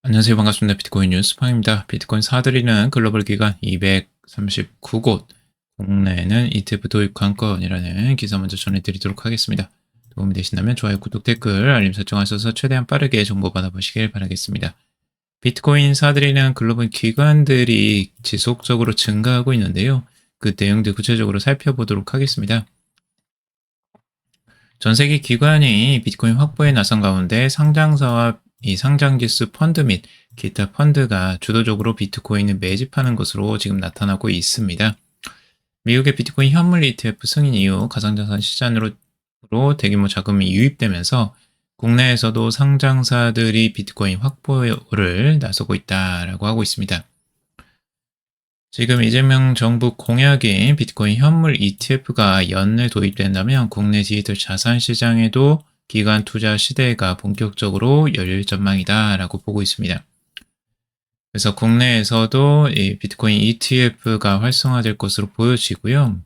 안녕하세요. 반갑습니다. 비트코인 뉴스팡입니다. 비트코인 사들이는 글로벌 기관 239곳, 국내에는 ETF 도입 관건이라는 기사 먼저 전해드리도록 하겠습니다. 도움이 되신다면 좋아요, 구독, 댓글, 알림 설정하셔서 최대한 빠르게 정보 받아보시길 바라겠습니다. 비트코인 사들이는 글로벌 기관들이 지속적으로 증가하고 있는데요. 그 내용들 구체적으로 살펴보도록 하겠습니다. 전 세계 기관이 비트코인 확보에 나선 가운데 상장사와 이 상장지수 펀드 및 기타 펀드가 주도적으로 비트코인을 매집하는 것으로 지금 나타나고 있습니다. 미국의 비트코인 현물 ETF 승인 이후 가상자산 시장으로 대규모 자금이 유입되면서 국내에서도 상장사들이 비트코인 확보를 나서고 있다라고 하고 있습니다. 지금 이재명 정부 공약인 비트코인 현물 ETF가 연내 도입된다면 국내 디지털 자산 시장에도 기관 투자 시대가 본격적으로 열릴 전망이다라고 보고 있습니다. 그래서 국내에서도 이 비트코인 ETF가 활성화될 것으로 보여지고요.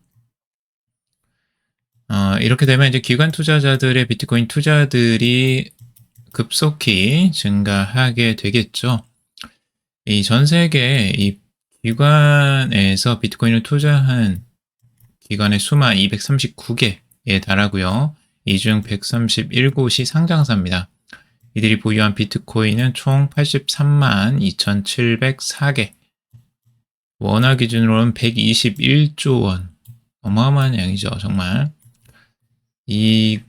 이렇게 되면 이제 기관 투자자들의 비트코인 투자들이 급속히 증가하게 되겠죠. 이 전 세계 이 기관에서 비트코인을 투자한 기관의 수만 239개에 달하고요. 이 중 131곳이 상장사입니다. 이들이 보유한 비트코인은 총 83만 2,704개. 원화 기준으로는 121조 원. 어마어마한 양이죠, 정말. 이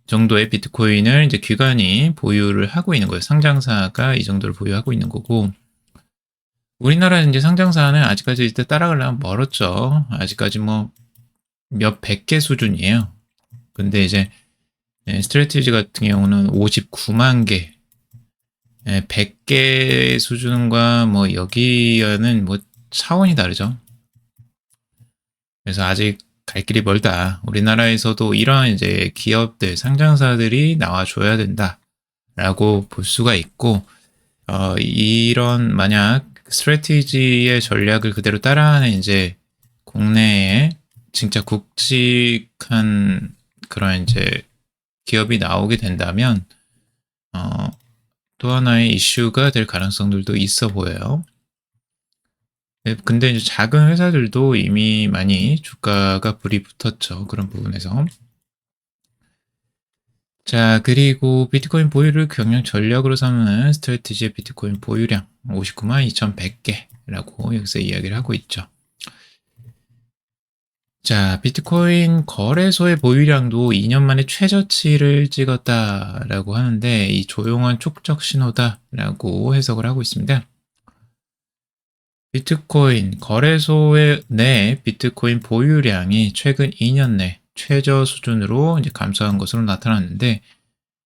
정도의 비트코인을 이제 기관이 보유를 하고 있는 거예요. 상장사가 이 정도를 보유하고 있는 거고. 우리나라 이제 상장사는 아직까지 이때 따라가려면 멀었죠. 아직까지 뭐 몇 백 개 수준이에요. 근데 이제 스트래티지 같은 경우는 59만 개, 100개 수준과 뭐 여기와는 뭐 차원이 다르죠. 그래서 아직 갈 길이 멀다. 우리나라에서도 이러한 이제 기업들, 상장사들이 나와줘야 된다라고 볼 수가 있고, 이런 만약 스트래티지의 전략을 그대로 따라하는 이제 국내에 진짜 굵직한 그런 이제 기업이 나오게 된다면 또 하나의 이슈가 될 가능성들도 있어 보여요. 근데 이제 작은 회사들도 이미 많이 주가가 불이 붙었죠. 그런 부분에서. 자, 그리고 비트코인 보유를 경영 전략으로 삼는 스트래티지의 비트코인 보유량 59만 2,100개라고 여기서 이야기를 하고 있죠. 자, 비트코인 거래소의 보유량도 2년 만에 최저치를 찍었다라고 하는데 이 조용한 촉적 신호다라고 해석을 하고 있습니다. 비트코인 거래소의 내 비트코인 보유량이 최근 2년 내 최저 수준으로 이제 감소한 것으로 나타났는데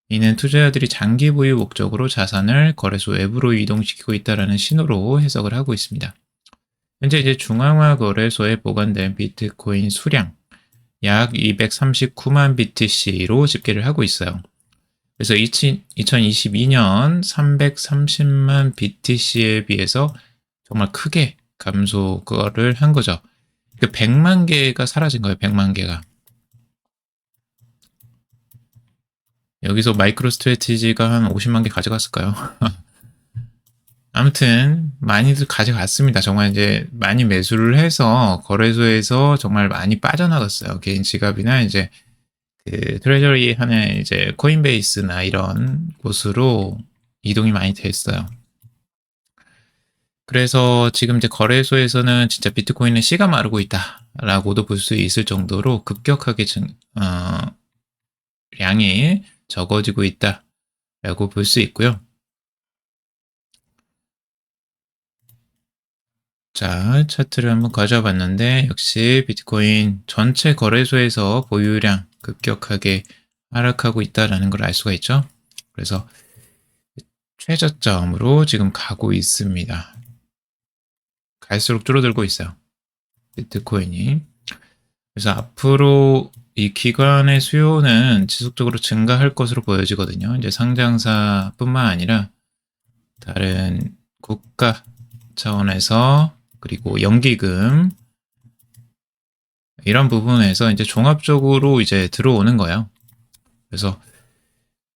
이는 투자자들이 장기 보유 목적으로 자산을 거래소 외부로 이동시키고 있다는 신호로 해석을 하고 있습니다. 현재 이제 중앙화 거래소에 보관된 비트코인 수량 약 239만 BTC로 집계를 하고 있어요. 그래서 2022년 330만 BTC에 비해서 정말 크게 감소를 한 거죠. 100만 개가 사라진 거예요. 100만 개가. 여기서 마이크로 스트래티지가 한 50만 개 가져갔을까요? 아무튼 많이들 가져갔습니다. 정말 이제 많이 매수를 해서 거래소에서 정말 많이 빠져나갔어요. 개인 지갑이나 이제 그 트레저리 하는 이제 코인베이스나 이런 곳으로 이동이 많이 됐어요. 그래서 지금 이제 거래소에서는 진짜 비트코인은 씨가 마르고 있다라고도 볼 수 있을 정도로 급격하게 양이 적어지고 있다라고 볼 수 있고요. 자, 차트를 한번 가져와 봤는데 역시 비트코인 전체 거래소에서 보유량 급격하게 하락하고 있다는 걸 알 수가 있죠. 그래서 최저점으로 지금 가고 있습니다. 갈수록 줄어들고 있어요. 비트코인이. 그래서 앞으로 이 기관의 수요는 지속적으로 증가할 것으로 보여지거든요. 이제 상장사뿐만 아니라 다른 국가 차원에서 그리고 연기금 이런 부분에서 이제 종합적으로 이제 들어오는 거예요. 그래서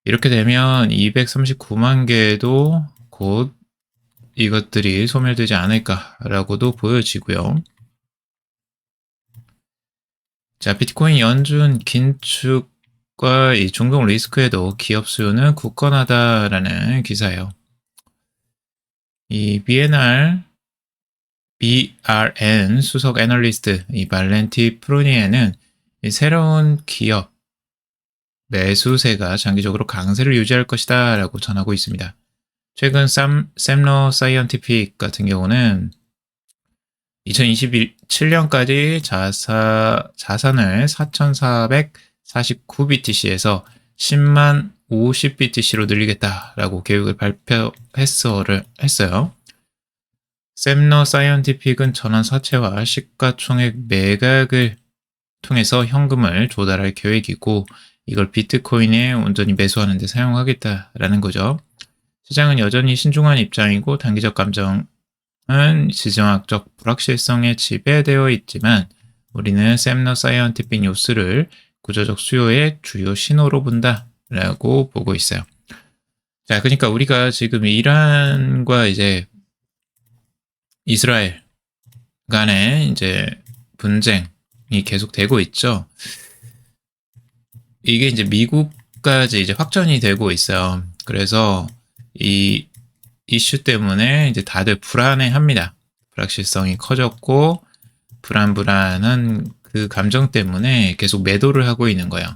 이렇게 되면 239만 개도 곧 이것들이 소멸되지 않을까라고도 보여지고요. 자, 비트코인 연준 긴축과 이 중동 리스크에도 기업 수요는 굳건하다라는 기사예요. 이 BRN 수석 애널리스트 이 발렌티 프로니에는 이 새로운 기업 매수세가 장기적으로 강세를 유지할 것이다 라고 전하고 있습니다. 최근 샘러 사이언티픽 같은 경우는 2027년까지 자산을 4,449BTC에서 10만 50BTC로 늘리겠다라고 계획을 발표했어요. 샘러 사이언티픽은 전환 사채와 시가총액 매각을 통해서 현금을 조달할 계획이고 이걸 비트코인에 온전히 매수하는 데 사용하겠다라는 거죠. 시장은 여전히 신중한 입장이고 단기적 감정은 지정학적 불확실성에 지배되어 있지만 우리는 샘러 사이언티픽 뉴스를 구조적 수요의 주요 신호로 본다라고 보고 있어요. 자, 그러니까 우리가 지금 이란과 이제 이스라엘 간에 이제 분쟁이 계속되고 있죠. 이게 이제 미국까지 이제 확전이 되고 있어요. 그래서 이 이슈 때문에 이제 다들 불안해합니다. 불확실성이 커졌고 불안한 그 감정 때문에 계속 매도를 하고 있는 거예요.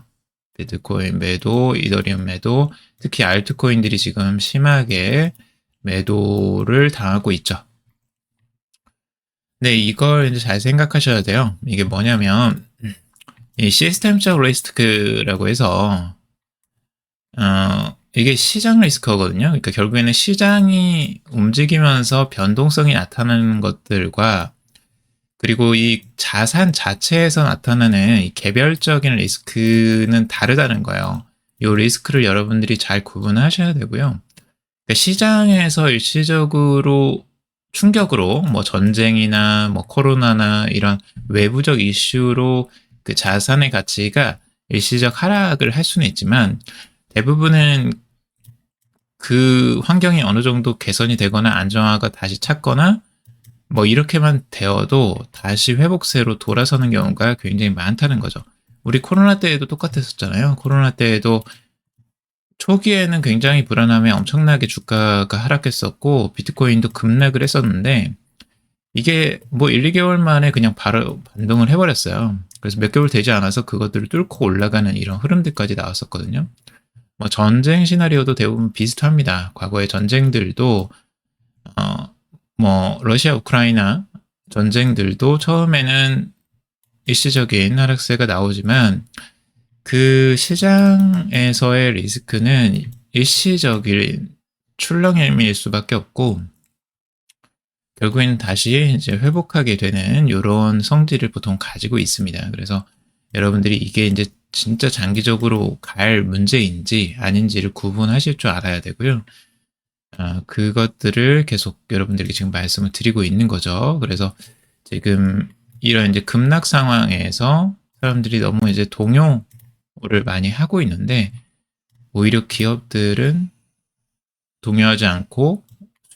비트코인 매도, 이더리움 매도, 특히 알트코인들이 지금 심하게 매도를 당하고 있죠. 네, 이걸 이제 잘 생각하셔야 돼요. 이게 뭐냐면 이 시스템적 리스크라고 해서 이게 시장 리스크거든요. 그러니까 결국에는 시장이 움직이면서 변동성이 나타나는 것들과 그리고 이 자산 자체에서 나타나는 이 개별적인 리스크는 다르다는 거예요. 이 리스크를 여러분들이 잘 구분하셔야 되고요. 그러니까 시장에서 일시적으로 충격으로 뭐 전쟁이나 뭐 코로나나 이런 외부적 이슈로 그 자산의 가치가 일시적 하락을 할 수는 있지만 대부분은 그 환경이 어느 정도 개선이 되거나 안정화가 다시 찾거나 뭐 이렇게만 되어도 다시 회복세로 돌아서는 경우가 굉장히 많다는 거죠. 우리 코로나 때에도 똑같았었잖아요. 코로나 때에도 초기에는 굉장히 불안함에 엄청나게 주가가 하락했었고 비트코인도 급락을 했었는데 이게 뭐 1, 2개월 만에 그냥 바로 반등을 해버렸어요. 그래서 몇 개월 되지 않아서 그것들을 뚫고 올라가는 이런 흐름들까지 나왔었거든요. 뭐 전쟁 시나리오도 대부분 비슷합니다. 과거의 전쟁들도 뭐 러시아 우크라이나 전쟁들도 처음에는 일시적인 하락세가 나오지만 그 시장에서의 리스크는 일시적인 출렁임일 수밖에 없고 결국에는 다시 이제 회복하게 되는 이런 성질을 보통 가지고 있습니다. 그래서 여러분들이 이게 이제 진짜 장기적으로 갈 문제인지 아닌지를 구분하실 줄 알아야 되고요. 그것들을 계속 여러분들에게 지금 말씀을 드리고 있는 거죠. 그래서 지금 이런 이제 급락 상황에서 사람들이 너무 이제 동요를 많이 하고 있는데 오히려 기업들은 동요하지 않고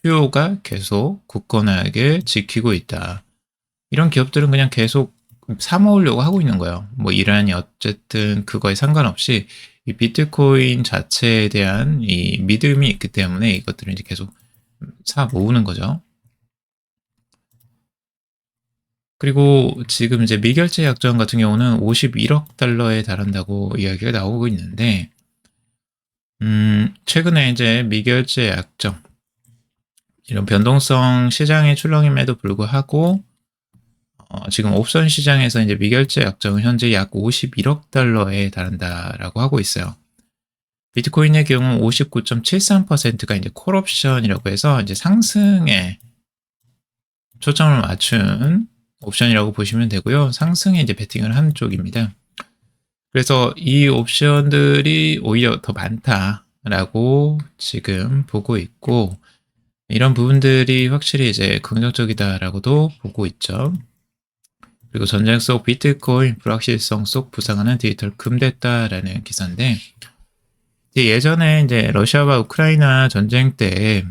수요가 계속 굳건하게 지키고 있다. 이런 기업들은 그냥 계속 사모으려고 하고 있는 거예요. 뭐 이란이 어쨌든 그거에 상관없이 이 비트코인 자체에 대한 이 믿음이 있기 때문에 이것들을 이제 계속 사 모으는 거죠. 그리고 지금 이제 미결제 약정 같은 경우는 51억 달러에 달한다고 이야기가 나오고 있는데, 최근에 이제 미결제 약정, 이런 변동성 시장의 출렁임에도 불구하고, 지금 옵션 시장에서 이제 미결제 약정은 현재 약 51억 달러에 달한다라고 하고 있어요. 비트코인의 경우 59.73%가 이제 콜옵션이라고 해서 이제 상승에 초점을 맞춘 옵션이라고 보시면 되고요. 상승에 이제 베팅을 하는 쪽입니다. 그래서 이 옵션들이 오히려 더 많다라고 지금 보고 있고, 이런 부분들이 확실히 이제 긍정적이다라고도 보고 있죠. 그리고 전쟁 속 비트코인 불확실성 속 부상하는 디지털 금됐다라는 기사인데, 이제 예전에 이제 러시아와 우크라이나 전쟁 때,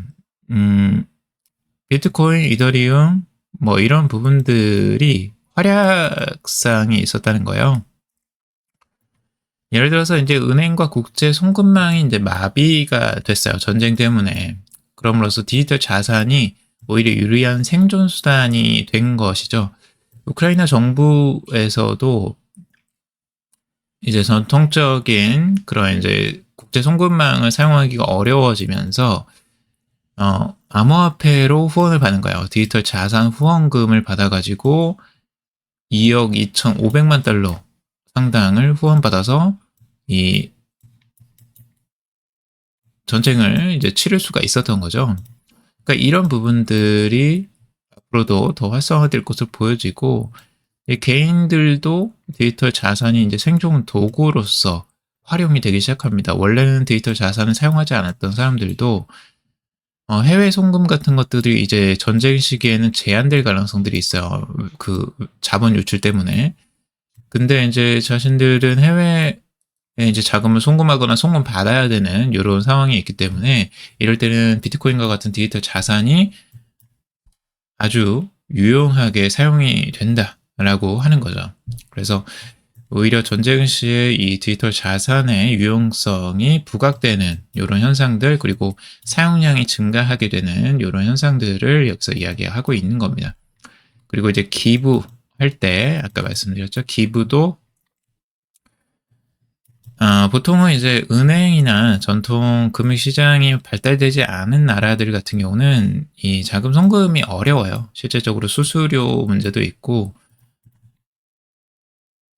음, 비트코인, 이더리움, 뭐 이런 부분들이 활약상이 있었다는 거예요. 예를 들어서 이제 은행과 국제 송금망이 이제 마비가 됐어요. 전쟁 때문에. 그럼으로써 디지털 자산이 오히려 유리한 생존 수단이 된 것이죠. 우크라이나 정부에서도 이제 전통적인 그런 이제 국제 송금망을 사용하기가 어려워지면서 암호화폐로 후원을 받는 거예요. 디지털 자산 후원금을 받아가지고 2억 2,500만 달러 상당을 후원받아서 이 전쟁을 이제 치를 수가 있었던 거죠. 그러니까 이런 부분들이 앞으로도 더 활성화될 것으로 보여지고, 개인들도 디지털 자산이 이제 생존 도구로서 활용이 되기 시작합니다. 원래는 디지털 자산을 사용하지 않았던 사람들도 해외 송금 같은 것들이 이제 전쟁 시기에는 제한될 가능성들이 있어요. 그 자본 유출 때문에. 근데 이제 자신들은 해외에 이제 자금을 송금하거나 송금 받아야 되는 이런 상황이 있기 때문에 이럴 때는 비트코인과 같은 디지털 자산이 아주 유용하게 사용이 된다라고 하는 거죠. 그래서 오히려 전쟁 시에 이 디지털 자산의 유용성이 부각되는 이런 현상들, 그리고 사용량이 증가하게 되는 이런 현상들을 여기서 이야기하고 있는 겁니다. 그리고 이제 기부할 때 아까 말씀드렸죠. 기부도 보통은 이제 은행이나 전통 금융시장이 발달되지 않은 나라들 같은 경우는 이 자금 송금이 어려워요. 실제적으로 수수료 문제도 있고,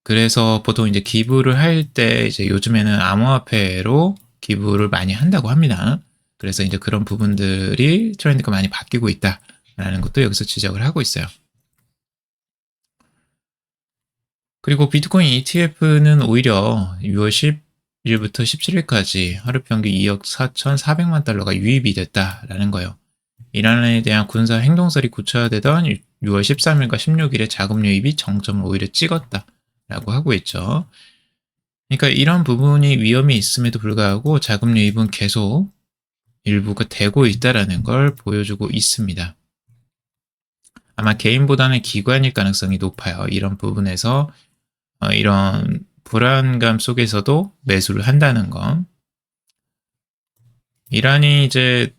그래서 보통 이제 기부를 할 때 이제 요즘에는 암호화폐로 기부를 많이 한다고 합니다. 그래서 이제 그런 부분들이 트렌드가 많이 바뀌고 있다라는 것도 여기서 지적을 하고 있어요. 그리고 비트코인 ETF는 오히려 6월 10일부터 17일까지 하루 평균 2억 4,400만 달러가 유입이 됐다라는 거예요. 이란에 대한 군사 행동설이 구체화되던 6월 13일과 16일에 자금 유입이 정점을 오히려 찍었다라고 하고 있죠. 그러니까 이런 부분이 위험이 있음에도 불구하고 자금 유입은 계속 일부가 되고 있다라는 걸 보여주고 있습니다. 아마 개인보다는 기관일 가능성이 높아요. 이런 부분에서 이런 불안감 속에서도 매수를 한다는 거. 이란이 이제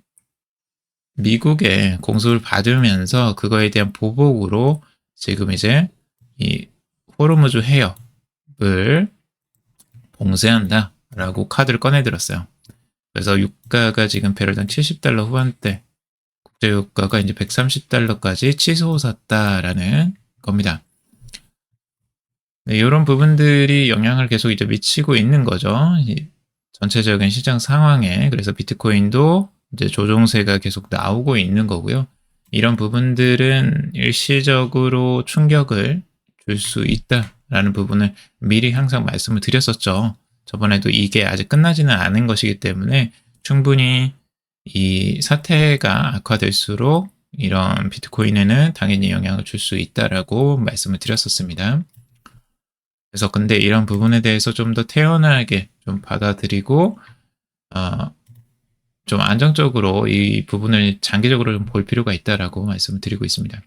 미국의 공습을 받으면서 그거에 대한 보복으로 지금 이제 이 호르무즈 해협을 봉쇄한다라고 카드를 꺼내들었어요. 그래서 유가가 지금 배럴당 70달러 후반대, 국제 유가가 이제 130달러까지 치솟았다라는 겁니다. 네, 이런 부분들이 영향을 계속 이제 미치고 있는 거죠. 전체적인 시장 상황에. 그래서 비트코인도 이제 조종세가 계속 나오고 있는 거고요. 이런 부분들은 일시적으로 충격을 줄 수 있다라는 부분을 미리 항상 말씀을 드렸었죠. 저번에도 이게 아직 끝나지는 않은 것이기 때문에 충분히 이 사태가 악화될수록 이런 비트코인에는 당연히 영향을 줄 수 있다라고 말씀을 드렸었습니다. 그래서 근데 이런 부분에 대해서 좀 더 태연하게 좀 받아들이고 좀 안정적으로 이 부분을 장기적으로 좀 볼 필요가 있다라고 말씀을 드리고 있습니다.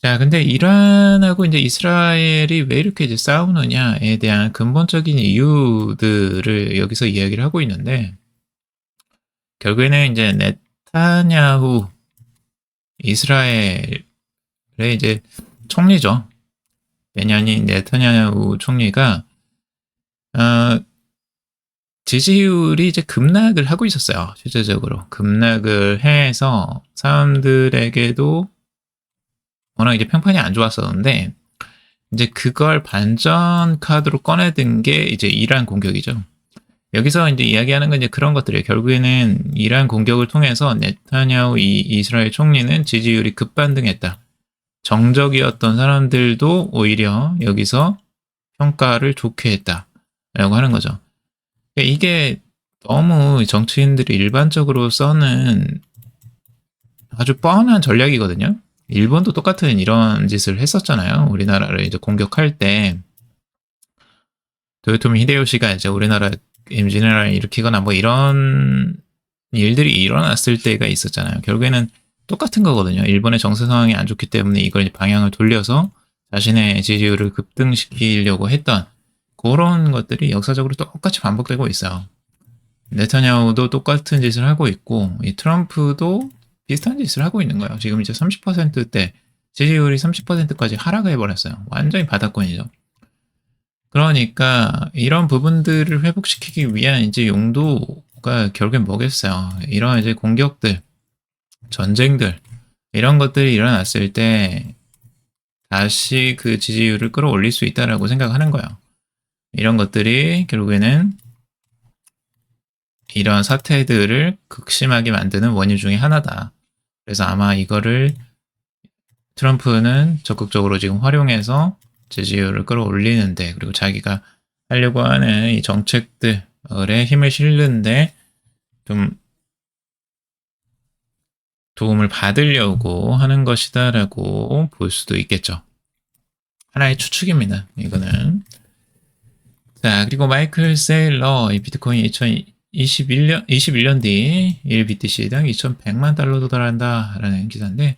자, 근데 이란하고 이제 이스라엘이 왜 이렇게 이제 싸우느냐에 대한 근본적인 이유들을 여기서 이야기를 하고 있는데, 결국에는 이제 네타냐후 이스라엘의 이제 총리죠. 베냐민 네타냐후 총리가 지지율이 이제 급락을 하고 있었어요. 실제적으로 급락을 해서 사람들에게도 워낙 이제 평판이 안 좋았었는데, 이제 그걸 반전 카드로 꺼내든 게 이제 이란 공격이죠. 여기서 이제 이야기하는 건 이제 그런 것들이에요. 결국에는 이란 공격을 통해서 네타냐후 이스라엘 총리는 지지율이 급반등했다. 정적이었던 사람들도 오히려 여기서 평가를 좋게 했다라고 하는 거죠. 이게 너무 정치인들이 일반적으로 써는 아주 뻔한 전략이거든요. 일본도 똑같은 이런 짓을 했었잖아요. 우리나라를 이제 공격할 때 도요토미 히데요시가 이제 우리나라를 임진왜란을 일으키거나 뭐 이런 일들이 일어났을 때가 있었잖아요. 결국에는 똑같은 거거든요. 일본의 정세 상황이 안 좋기 때문에 이걸 이제 방향을 돌려서 자신의 지지율을 급등시키려고 했던 그런 것들이 역사적으로 똑같이 반복되고 있어요. 네타냐후도 똑같은 짓을 하고 있고 이 트럼프도 비슷한 짓을 하고 있는 거예요. 지금 이제 30%대 지지율이 30%까지 하락을 해버렸어요. 완전히 바닥권이죠. 그러니까 이런 부분들을 회복시키기 위한 이제 용도가 결국엔 뭐겠어요. 이런 이제 공격들, 전쟁들 이런 것들이 일어났을 때 다시 그 지지율을 끌어올릴 수 있다라고 생각하는 거예요. 이런 것들이 결국에는 이런 사태들을 극심하게 만드는 원인 중에 하나다. 그래서 아마 이거를 트럼프는 적극적으로 지금 활용해서 지지율을 끌어올리는데 그리고 자기가 하려고 하는 이 정책들에 힘을 실는데 좀 도움을 받으려고 하는 것이다라고 볼 수도 있겠죠. 하나의 추측입니다. 이거는. 자, 그리고 마이클 세일러, 이 비트코인 21년 뒤 1BTC당 2,100만 달러 도달한다라는 기사인데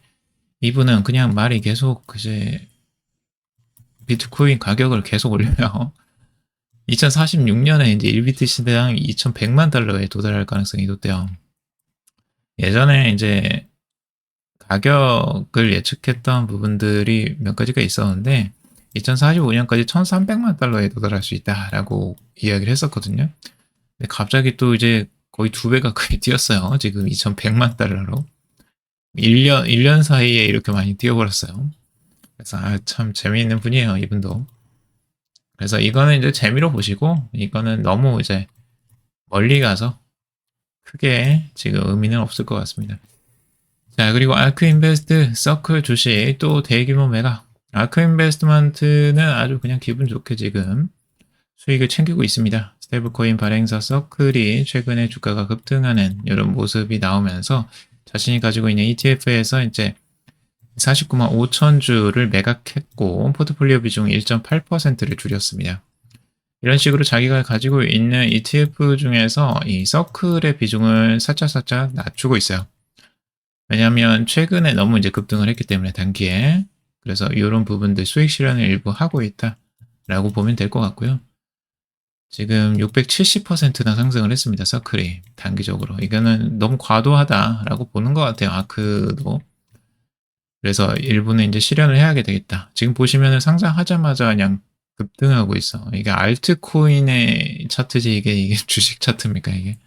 이분은 그냥 말이 계속 이제 비트코인 가격을 계속 올려요. 2046년에 이제 1BTC당 2,100만 달러에 도달할 가능성이 높대요. 예전에 이제 가격을 예측했던 부분들이 몇 가지가 있었는데 2045년까지 1,300만 달러에 도달할 수 있다라고 이야기를 했었거든요. 근데 갑자기 또 이제 거의 2배 가까이 뛰었어요. 지금 2,100만 달러로. 1년 사이에 이렇게 많이 뛰어버렸어요. 그래서 참 재미있는 분이에요, 이분도. 그래서 이거는 이제 재미로 보시고 이거는 너무 이제 멀리 가서 크게 지금 의미는 없을 것 같습니다. 자, 그리고 아크 인베스트 서클 주식 또 대규모 매각. 아크 인베스트먼트는 아주 그냥 기분 좋게 지금 수익을 챙기고 있습니다. 스테이블코인 발행사 서클이 최근에 주가가 급등하는 이런 모습이 나오면서 자신이 가지고 있는 ETF에서 이제 49만 5천 주를 매각했고 포트폴리오 비중 1.8%를 줄였습니다. 이런 식으로 자기가 가지고 있는 ETF 중에서 이 서클의 비중을 살짝 낮추고 있어요. 왜냐하면 최근에 너무 이제 급등을 했기 때문에 단기에 그래서 이런 부분들 수익 실현을 일부 하고 있다라고 보면 될 것 같고요. 지금 670%나 상승을 했습니다. 서클이 단기적으로 이거는 너무 과도하다라고 보는 것 같아요. 아크도. 그래서 일부는 이제 실현을 해야 되겠다. 지금 보시면은 상장하자마자 그냥 급등하고 있어. 이게 알트코인의 차트지 이게 주식 차트입니까 이게?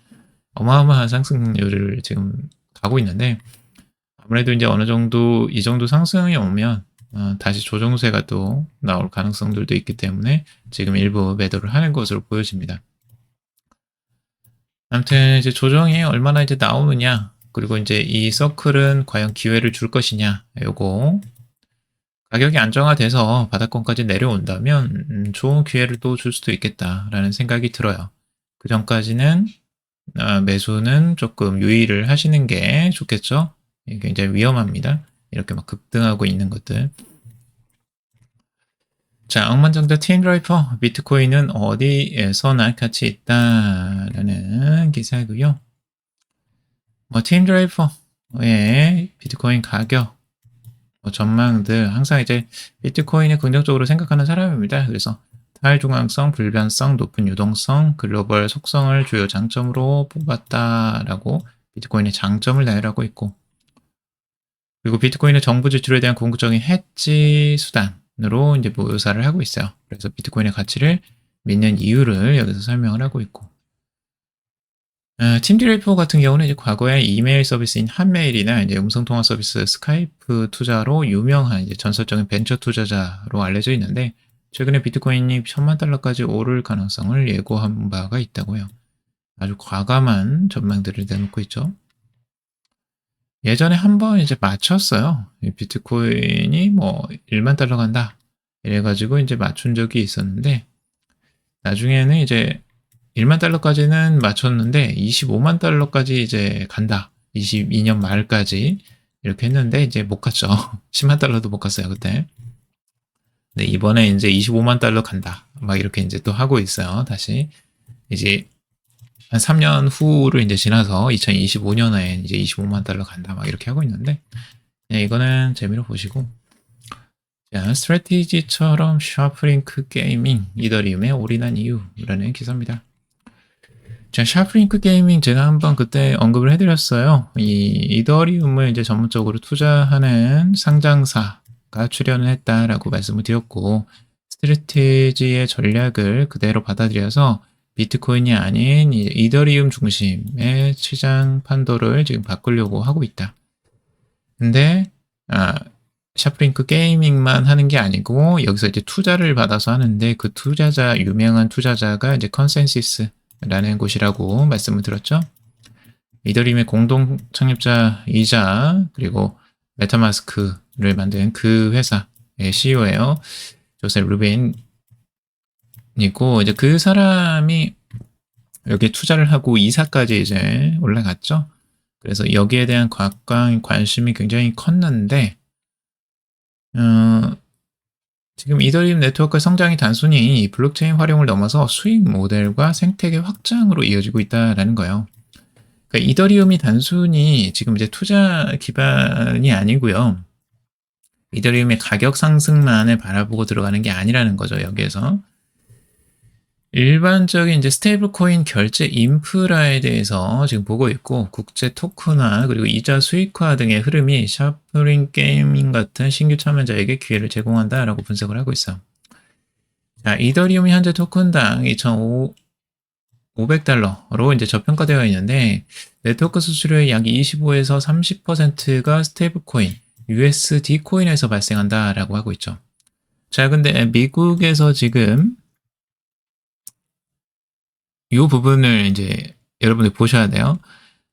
어마어마한 상승률을 지금 가고 있는데 아무래도 이제 어느 정도 이 정도 상승이 오면 다시 조정세가 또 나올 가능성들도 있기 때문에 지금 일부 매도를 하는 것으로 보여집니다. 아무튼 이제 조정이 얼마나 이제 나오느냐 그리고 이제 이 서클은 과연 기회를 줄 것이냐 요거 가격이 안정화돼서 바닥권까지 내려온다면 좋은 기회를 또 줄 수도 있겠다라는 생각이 들어요. 그 전까지는 매수는 조금 유의를 하시는 게 좋겠죠. 이게 굉장히 위험합니다. 이렇게 막 급등하고 있는 것들. 자, 억만장자 팀드라이퍼 비트코인은 어디에서나 가치 있다라는 기사이고요. 팀드라이퍼의 비트코인 가격 전망들 항상 이제 비트코인을 긍정적으로 생각하는 사람입니다. 그래서 탈중앙성, 불변성, 높은 유동성, 글로벌 속성을 주요 장점으로 뽑았다라고 비트코인의 장점을 나열하고 있고 그리고 비트코인의 정부 지출에 대한 궁극적인 해지 수단으로 이제 묘사를 하고 있어요. 그래서 비트코인의 가치를 믿는 이유를 여기서 설명을 하고 있고 팀디레이퍼 같은 경우는 이제 과거에 이메일 서비스인 핫메일이나 이제 음성통화 서비스 스카이프 투자로 유명한 이제 전설적인 벤처 투자자로 알려져 있는데 최근에 비트코인이 1,000만 달러까지 오를 가능성을 예고한 바가 있다고요. 아주 과감한 전망들을 내놓고 있죠. 예전에 한번 이제 맞췄어요. 비트코인이 뭐 1만 달러 간다. 이래가지고 이제 맞춘 적이 있었는데 나중에는 이제 1만 달러까지는 맞췄는데 25만 달러까지 이제 간다. 22년 말까지 이렇게 했는데 이제 못 갔죠. 10만 달러도 못 갔어요 그때. 근데 이번에 이제 25만 달러 간다. 막 이렇게 이제 또 하고 있어요. 다시 이제 한 3년 후를 이제 지나서 2025년에 이제 25만 달러 간다 막 이렇게 하고 있는데, 이거는 재미로 보시고. 자, 스트래티지처럼 샤프링크 게이밍 이더리움에 올인한 이유라는 기사입니다. 자, 샤프링크 게이밍 제가 한번 그때 언급을 해드렸어요. 이 이더리움을 이제 전문적으로 투자하는 상장사가 출연을 했다라고 말씀을 드렸고, 스트래티지의 전략을 그대로 받아들여서 비트코인이 아닌 이더리움 중심의 시장 판도를 지금 바꾸려고 하고 있다. 근데 샤프링크 게이밍만 하는 게 아니고 여기서 이제 투자를 받아서 하는데, 그 투자자, 유명한 투자자가 이제 컨센시스라는 곳이라고 말씀을 드렸죠. 이더리움의 공동 창립자이자 그리고 메타마스크를 만든 그 회사의 CEO예요. 조셉 루빈이고, 이제 그 사람이 여기에 투자를 하고 이사까지 이제 올라갔죠. 그래서 여기에 대한 관심이 굉장히 컸는데, 지금 이더리움 네트워크 성장이 단순히 블록체인 활용을 넘어서 수익 모델과 생태계 확장으로 이어지고 있다라는 거예요. 그러니까 이더리움이 단순히 지금 이제 투자 기반이 아니고요. 이더리움의 가격 상승만을 바라보고 들어가는 게 아니라는 거죠, 여기에서. 일반적인 이제 스테이블 코인 결제 인프라에 대해서 지금 보고 있고, 국제 토큰화 그리고 이자 수익화 등의 흐름이 샤프링 게이밍 같은 신규 참여자에게 기회를 제공한다라고 분석을 하고 있어요. 자, 이더리움이 현재 토큰당 2,500달러로 이제 저평가되어 있는데, 네트워크 수수료의 약 25에서 30%가 스테이블 코인, USD 코인에서 발생한다라고 하고 있죠. 자, 근데 미국에서 지금 이 부분을 이제 여러분들 보셔야 돼요.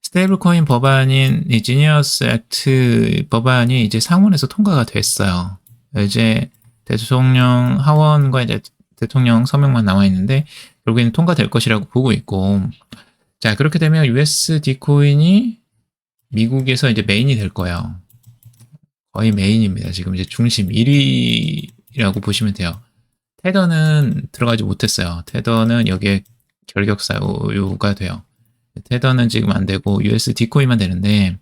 스테이블 코인 법안인 이 지니어스 액트 법안이 이제 상원에서 통과가 됐어요. 이제 대통령 하원과 이제 대통령 서명만 나와 있는데 결국에는 통과될 것이라고 보고 있고, 자, 그렇게 되면 USD 코인이 미국에서 이제 메인이 될 거예요. 거의 메인입니다. 지금 이제 중심 1위라고 보시면 돼요. 테더는 들어가지 못했어요. 테더는 여기에 결격 사유가 돼요. 테더는 지금 안 되고 USD 코인만 되는데,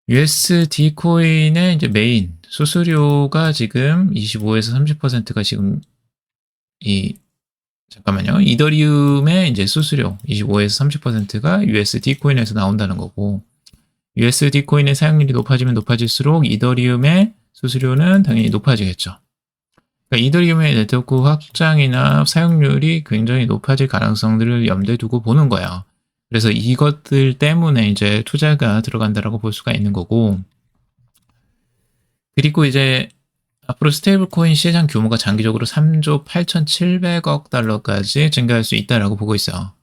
USD 코인의 이제 메인 수수료가 지금 25에서 30%가 지금 잠깐만요. 이더리움의 이제 수수료 25에서 30%가 USD 코인에서 나온다는 거고, USD 코인의 사용률이 높아지면 높아질수록 이더리움의 수수료는 당연히 높아지겠죠. 그러니까 이더리움의 네트워크 확장이나 사용률이 굉장히 높아질 가능성들을 염두에 두고 보는 거예요. 그래서 이것들 때문에 이제 투자가 들어간다라고 볼 수가 있는 거고, 그리고 이제 앞으로 스테이블 코인 시장 규모가 장기적으로 3조 8,700억 달러까지 증가할 수 있다라고 보고 있어요.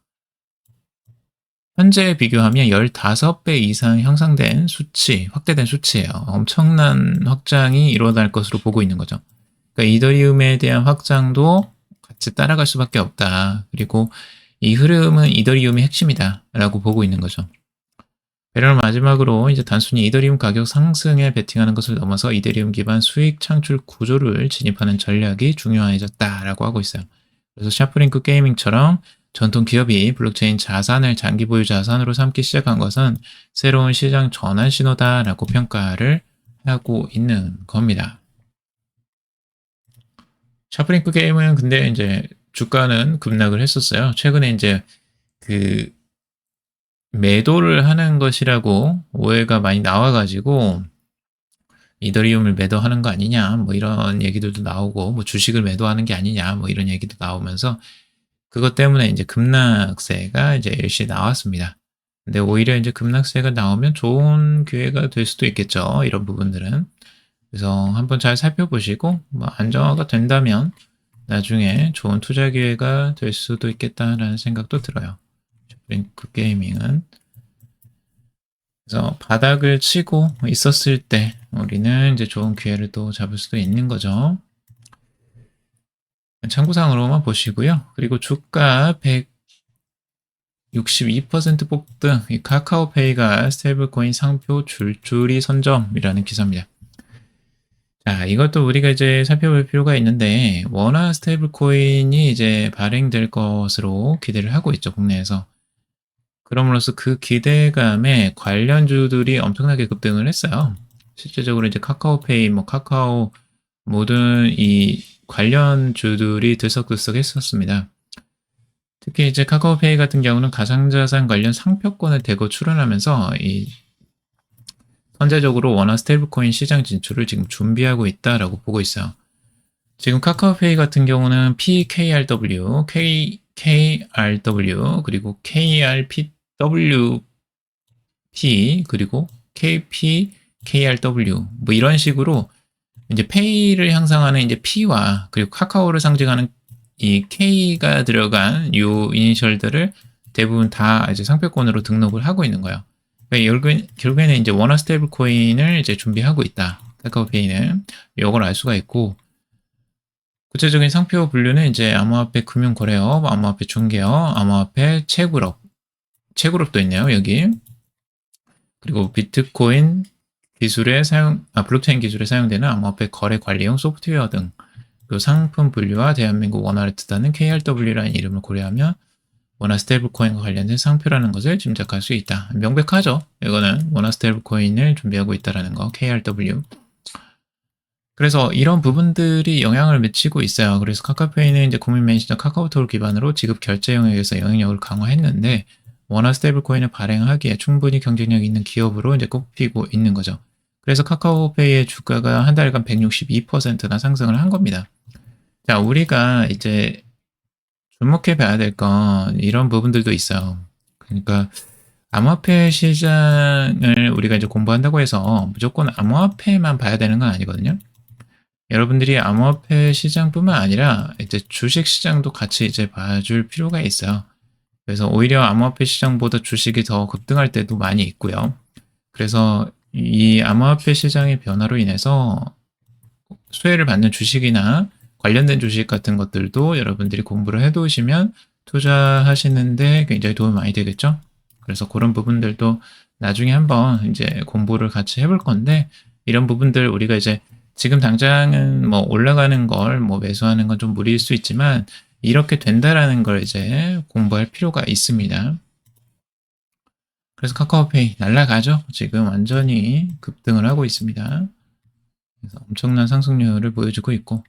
현재에 비교하면 15배 이상 향상된 수치, 확대된 수치예요. 엄청난 확장이 일어날 것으로 보고 있는 거죠. 그러니까 이더리움에 대한 확장도 같이 따라갈 수밖에 없다. 그리고 이 흐름은 이더리움이 핵심이다 라고 보고 있는 거죠. 그럼 마지막으로 이제 단순히 이더리움 가격 상승에 베팅하는 것을 넘어서 이더리움 기반 수익 창출 구조를 진입하는 전략이 중요해졌다라고 하고 있어요. 그래서 샤프링크 게이밍처럼 전통 기업이 블록체인 자산을 장기 보유 자산으로 삼기 시작한 것은 새로운 시장 전환 신호다라고 평가를 하고 있는 겁니다. 샤프링크 게임은 근데 이제 주가는 급락을 했었어요. 최근에 이제 그 매도를 하는 것이라고 오해가 많이 나와가지고 이더리움을 매도하는 거 아니냐 뭐 이런 얘기들도 나오고, 뭐 주식을 매도하는 게 아니냐 뭐 이런 얘기도 나오면서 그것 때문에 이제 급락세가 이제 일시 나왔습니다. 근데 오히려 이제 급락세가 나오면 좋은 기회가 될 수도 있겠죠. 이런 부분들은. 그래서 한번 잘 살펴보시고 뭐 안정화가 된다면 나중에 좋은 투자 기회가 될 수도 있겠다라는 생각도 들어요. 샤프링크 게이밍은. 그래서 바닥을 치고 있었을 때 우리는 이제 좋은 기회를 또 잡을 수도 있는 거죠. 참고상으로만 보시고요. 그리고 주가 162% 폭등, 이 카카오페이가 스테이블코인 상표 줄줄이 선점이라는 기사입니다. 자, 이것도 우리가 이제 살펴볼 필요가 있는데, 원화 스테이블코인이 이제 발행될 것으로 기대를 하고 있죠, 국내에서. 그럼으로써 그 기대감에 관련주들이 엄청나게 급등을 했어요. 실제적으로 이제 카카오페이, 뭐 카카오 모든 이 관련주들이 들썩들썩 했었습니다. 특히 이제 카카오페이 같은 경우는 가상자산 관련 상표권을 대거 출원하면서 이 선제적으로 원화 스테이블코인 시장 진출을 지금 준비하고 있다라고 보고 있어요. 지금 카카오페이 같은 경우는 PKRW, KKRW, 그리고 KRPWP, 그리고 KPKRW, 뭐 이런 식으로 이제 페이를 향상하는 이제 P와 그리고 카카오를 상징하는 이 K가 들어간 요 이니셜들을 대부분 다 이제 상표권으로 등록을 하고 있는 거예요. 그러니까 결국에는 이제 원화 스테이블 코인을 이제 준비하고 있다. 카카오페이는 이걸 알 수가 있고, 구체적인 상표 분류는 이제 암호화폐 금융거래업, 암호화폐 중개업, 암호화폐 채굴업도 있네요, 여기. 그리고 비트코인 기술에 블록체인 기술에 사용되는 암호화폐 거래 관리용 소프트웨어 등, 그 상품 분류와 대한민국 원화를 뜻하는 KRW라는 이름을 고려하며 원화 스테이블코인과 관련된 상표라는 것을 짐작할 수 있다. 명백하죠? 이거는 원화 스테이블코인을 준비하고 있다는 거, KRW. 그래서 이런 부분들이 영향을 미치고 있어요. 그래서 카카오페이는 이제 국민 메신저 카카오톡을 기반으로 지급 결제 영역에서 영향력을 강화했는데, 원화 스테이블코인을 발행하기에 충분히 경쟁력 있는 기업으로 이제 꼽히고 있는 거죠. 그래서 카카오페이의 주가가 한 달간 162%나 상승을 한 겁니다. 자, 우리가 이제 주목해 봐야 될 건 이런 부분들도 있어요. 그러니까 암호화폐 시장을 우리가 이제 공부한다고 해서 무조건 암호화폐만 봐야 되는 건 아니거든요. 여러분들이 암호화폐 시장뿐만 아니라 이제 주식 시장도 같이 이제 봐줄 필요가 있어요. 그래서 오히려 암호화폐 시장보다 주식이 더 급등할 때도 많이 있고요. 그래서 이 암호화폐 시장의 변화로 인해서 수혜를 받는 주식이나 관련된 주식 같은 것들도 여러분들이 공부를 해두시면 투자하시는데 굉장히 도움이 많이 되겠죠. 그래서 그런 부분들도 나중에 한번 이제 공부를 같이 해볼 건데, 이런 부분들 우리가 이제 지금 당장은 뭐 올라가는 걸 뭐 매수하는 건 좀 무리일 수 있지만, 이렇게 된다라는 걸 이제 공부할 필요가 있습니다. 그래서 카카오페이 날라가죠. 지금 완전히 급등을 하고 있습니다. 그래서 엄청난 상승률을 보여주고 있고,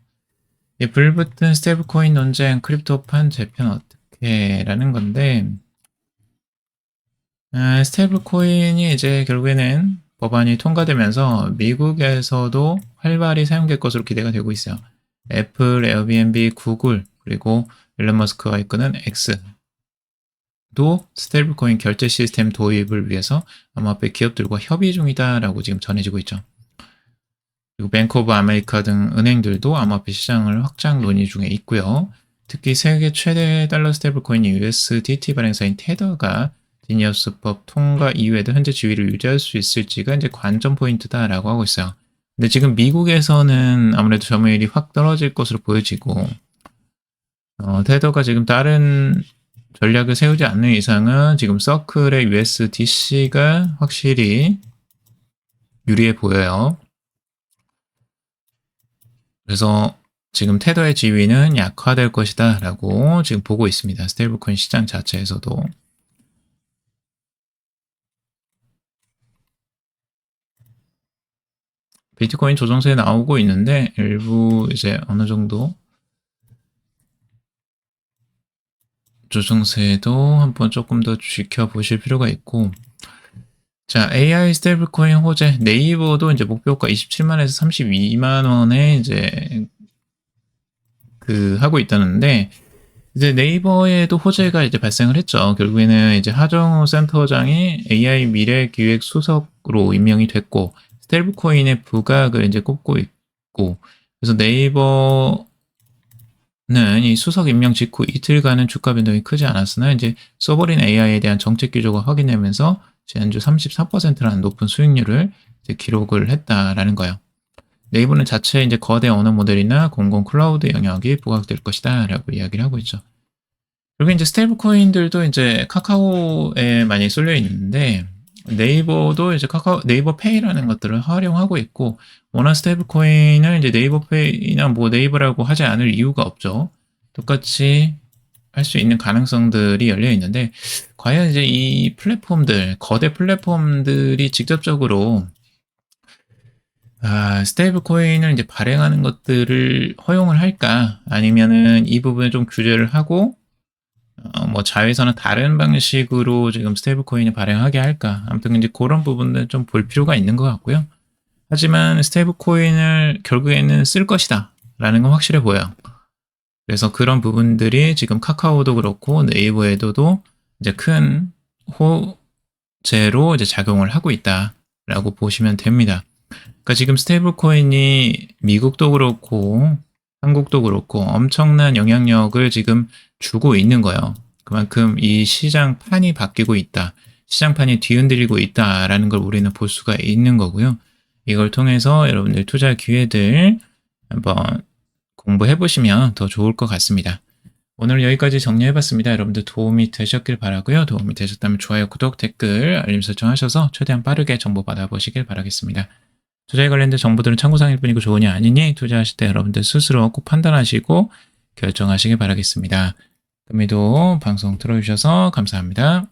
이 불붙은 스테이블코인 논쟁, 크립토판 재편 어떻게 라는 건데, 스테이블코인이 이제 결국에는 법안이 통과되면서 미국에서도 활발히 사용될 것으로 기대가 되고 있어요. 애플, 에어비앤비, 구글, 그리고 일론 머스크가 이끄는 X도 스테이블코인 결제 시스템 도입을 위해서 암호화폐 기업들과 협의 중이다라고 지금 전해지고 있죠. 그리고 뱅크 오브 아메리카 등 은행들도 암호화폐 시장을 확장 논의 중에 있고요. 특히 세계 최대 달러 스테이블코인인 USDT 발행사인 테더가 디니어스법 통과 이후에도 현재 지위를 유지할 수 있을지가 이제 관전 포인트다라고 하고 있어요. 근데 지금 미국에서는 아무래도 점유율이 확 떨어질 것으로 보여지고, 테더가 지금 다른 전략을 세우지 않는 이상은 지금 서클의 USDC가 확실히 유리해 보여요. 그래서 지금 테더의 지위는 약화될 것이다 라고 지금 보고 있습니다. 스테이블코인 시장 자체에서도. 비트코인 조정세 나오고 있는데, 일부 이제 어느 정도 조정세도 한번 조금 더 지켜보실 필요가 있고, 자, AI 스테이블코인 호재, 네이버도 이제 목표가 27만에서 32만원에 이제 하고 있다는데, 이제 네이버에도 호재가 이제 발생을 했죠. 결국에는 이제 하정우 센터장이 AI 미래 기획 수석으로 임명이 됐고, 스테이블코인의 부각을 이제 꼽고 있고, 그래서 네이버는 이 수석 임명 직후 이틀간은 주가 변동이 크지 않았으나 이제 서버린 AI에 대한 정책 기조가 확인되면서 지난주 34%라는 높은 수익률을 이제 기록을 했다라는 거예요. 네이버는 자체 이제 거대 언어 모델이나 공공 클라우드 영역이 부각될 것이다라고 이야기를 하고 있죠. 그리고 이제 스테이블 코인들도 이제 카카오에 많이 쏠려 있는데, 네이버도 이제 네이버 페이라는 것들을 활용하고 있고, 원화 스테이블 코인을 이제 네이버 페이나 뭐 네이버라고 하지 않을 이유가 없죠. 똑같이 할 수 있는 가능성들이 열려 있는데, 과연 이제 이 플랫폼들, 거대 플랫폼들이 직접적으로 스테이블 코인을 이제 발행하는 것들을 허용을 할까? 아니면은 이 부분을 좀 규제를 하고, 뭐 자회사는 다른 방식으로 지금 스테이블 코인을 발행하게 할까? 아무튼 이제 그런 부분들 좀 볼 필요가 있는 것 같고요. 하지만 스테이블 코인을 결국에는 쓸 것이다 라는 건 확실해 보여요. 그래서 그런 부분들이 지금 카카오도 그렇고 네이버에도 이제 큰 호재로 이제 작용을 하고 있다라고 보시면 됩니다. 그러니까 지금 스테이블 코인이 미국도 그렇고 한국도 그렇고 엄청난 영향력을 지금 주고 있는 거예요. 그만큼 이 시장판이 바뀌고 있다. 시장판이 뒤흔들리고 있다라는 걸 우리는 볼 수가 있는 거고요. 이걸 통해서 여러분들 투자 기회들 한번 공부해 보시면 더 좋을 것 같습니다. 오늘 여기까지 정리해봤습니다. 여러분들 도움이 되셨길 바라고요. 도움이 되셨다면 좋아요, 구독, 댓글, 알림 설정하셔서 최대한 빠르게 정보 받아보시길 바라겠습니다. 투자에 관련된 정보들은 참고사항일 뿐이고 조언이 아니니 투자하실 때 여러분들 스스로 꼭 판단하시고 결정하시길 바라겠습니다. 금일도 방송 들어주셔서 감사합니다.